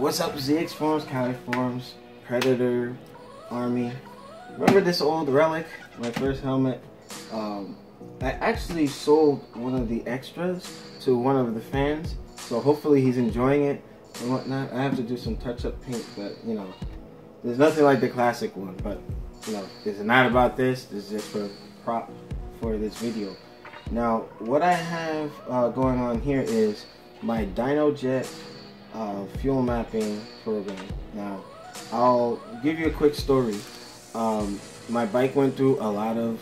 What's up, ZX forums, Cali forums, Predator, Army? Remember this old relic, my first helmet? I actually sold one of the extras to one of the fans, so hopefully he's enjoying it and whatnot. I have to do some touch-up paint, but you know, there's nothing like the classic one. But you know, this is not about this. This is just for prop for this video. Now, what I have going on here is my DynoJet fuel mapping program. Now, I'll give you a quick story. My bike went through a lot of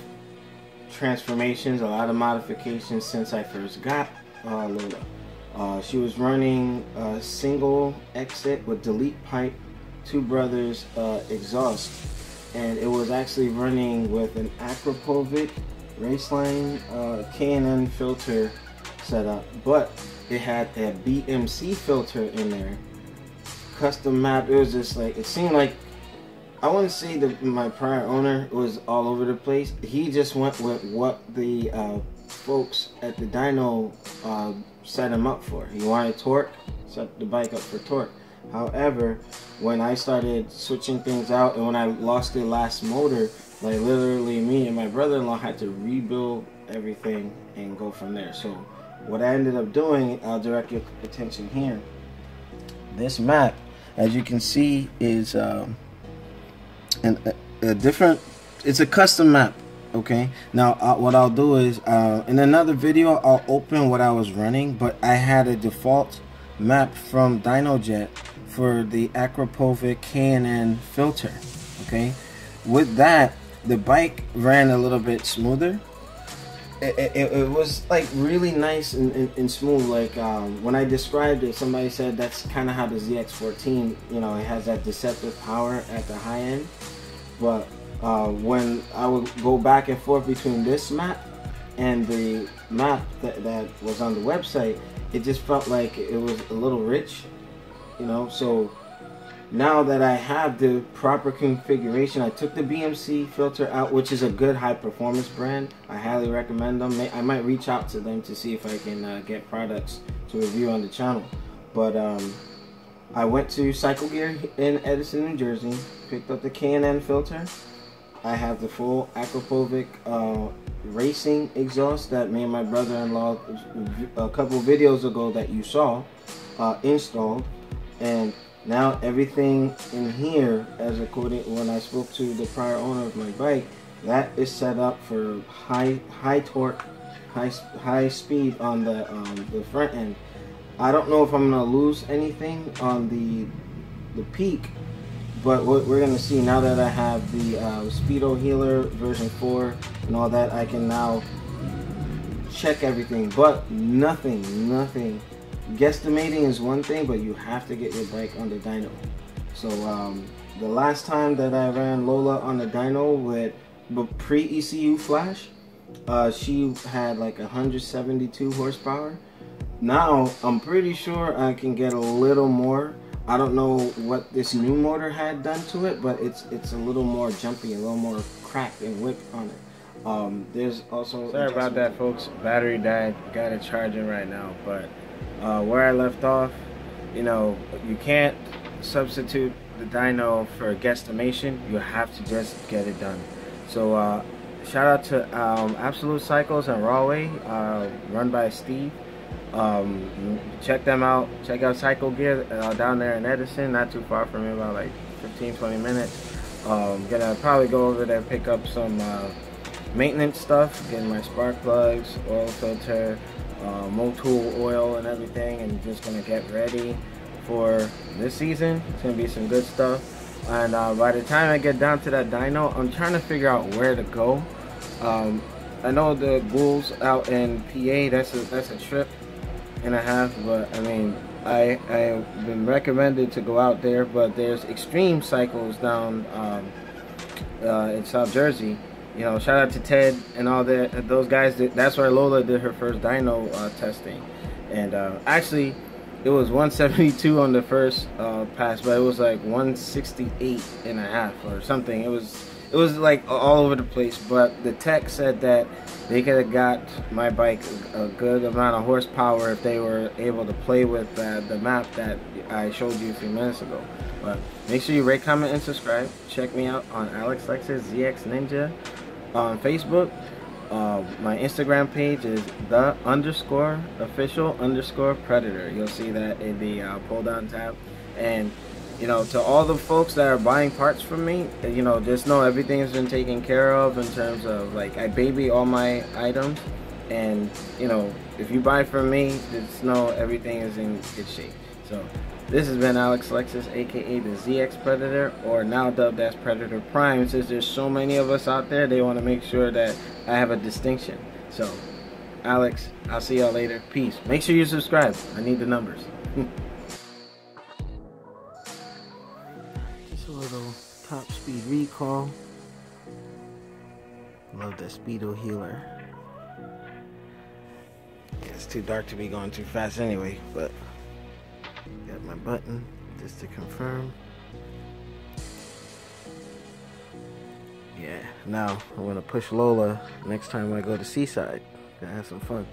transformations, a lot of modifications since I first got Lola. She was running a single exit with delete pipe, two brothers exhaust, and it was actually running with an Akrapovic Raceline K&N filter setup, but it had a BMC filter in there, custom map. It was just like, it seemed like, I wouldn't say that my prior owner was all over the place. He just went with what the folks at the dyno set him up for. He wanted torque, set the bike up for torque. However, when I started switching things out and when I lost the last motor, like literally me and my brother-in-law had to rebuild everything and go from there. So what I ended up doing, I'll direct your attention here. This map, as you can see, is a different, it's a custom map. Okay, now what I'll do is in another video I'll open what I was running, but I had a default map from DynoJet for the Akrapovic K&N filter. Okay, with that the bike ran a little bit smoother. It was like really nice and smooth. Like when I described it, somebody said that's kind of how the ZX14, you know, it has that deceptive power at the high end. But when I would go back and forth between this map and the map that was on the website, it just felt like it was a little rich, you know. So now that I have the proper configuration, I took the BMC filter out, which is a good high performance brand. I highly recommend them. I might reach out to them to see if I can get products to review on the channel. But I went to Cycle Gear in Edison, New Jersey, picked up the K&N filter. I have the full Akrapovic racing exhaust that me and my brother-in-law a couple videos ago that you saw installed. And now everything in here, as according when I spoke to the prior owner of my bike, that is set up for high torque, high speed on the front end. I don't know if I'm gonna lose anything on the peak, but what we're gonna see now that I have the Speedo Healer version 4 and all that, I can now check everything, but nothing. Guesstimating is one thing, but you have to get your bike on the dyno. So the last time that I ran Lola on the dyno with pre-ECU flash, she had like 172 horsepower. Now I'm pretty sure I can get a little more. I don't know what this new motor had done to it, but it's a little more jumpy, a little more cracked and whip on it. There's also, sorry about that, folks. Battery died. Got it charging right now, but where I left off, you know, you can't substitute the dyno for guesstimation. You have to just get it done. So shout out to Absolute Cycles and Rawway, run by Steve. Check them out. Check out Cycle Gear down there in Edison, not too far from me, about like 15-20 minutes. Gonna probably go over there, pick up some maintenance stuff, getting my spark plugs, oil filter, Motul oil and everything, and just gonna get ready for this season. It's gonna be some good stuff. And by the time I get down to that dyno, I'm trying to figure out where to go. I know the Ghouls out in PA, that's a trip and a half, but I mean, I've been recommended to go out there, but there's Extreme Cycles down in South Jersey. You know, shout out to Ted and all that. Those guys, that's where Lola did her first dyno testing. And actually, it was 172 on the first pass, but it was like 168 and a half or something. It was like all over the place. But the tech said that they could have got my bike a good amount of horsepower if they were able to play with the map that I showed you a few minutes ago. But make sure you rate, comment, and subscribe. Check me out on Alex Lexus ZX Ninja on Facebook. My Instagram page is _official_predator. You'll see that in the pull down tab. And you know, to all the folks that are buying parts from me, you know, just know everything has been taken care of in terms of, like, I baby all my items. And you know, if you buy from me, just know everything is in good shape. So this has been Alex Lexus, aka the ZX Predator, or now dubbed as Predator Prime. Since there's so many of us out there, they want to make sure that I have a distinction. So Alex, I'll see y'all later. Peace. Make sure you subscribe. I need the numbers. Just a little top speed recall. Love the Speedo healer. It's too dark to be going too fast anyway, but got my button just to confirm. Yeah, now I'm gonna push Lola next time when I go to Seaside. Gonna have some fun.